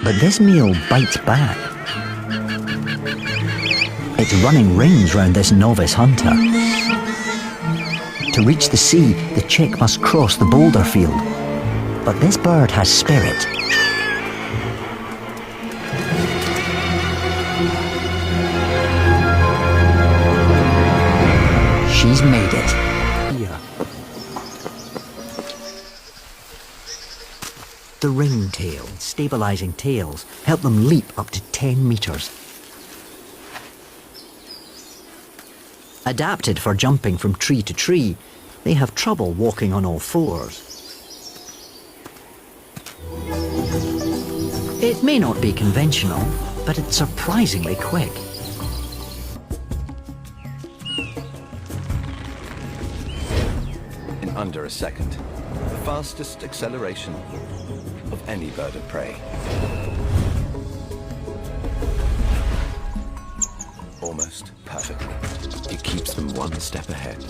But this meal bites back. It's running rings round this novice hunter. To reach the sea, the chick must cross the boulder field. But this bird has spirit. She's made it. Here. The ringtail, stabilizing tails, help them leap up to 10 meters. Adapted for jumping from tree to tree, they have trouble walking on all fours. It may not be conventional, but it's surprisingly quick. In under a second, the fastest acceleration of any bird of prey. Almost perfectly. It keeps them one step ahead.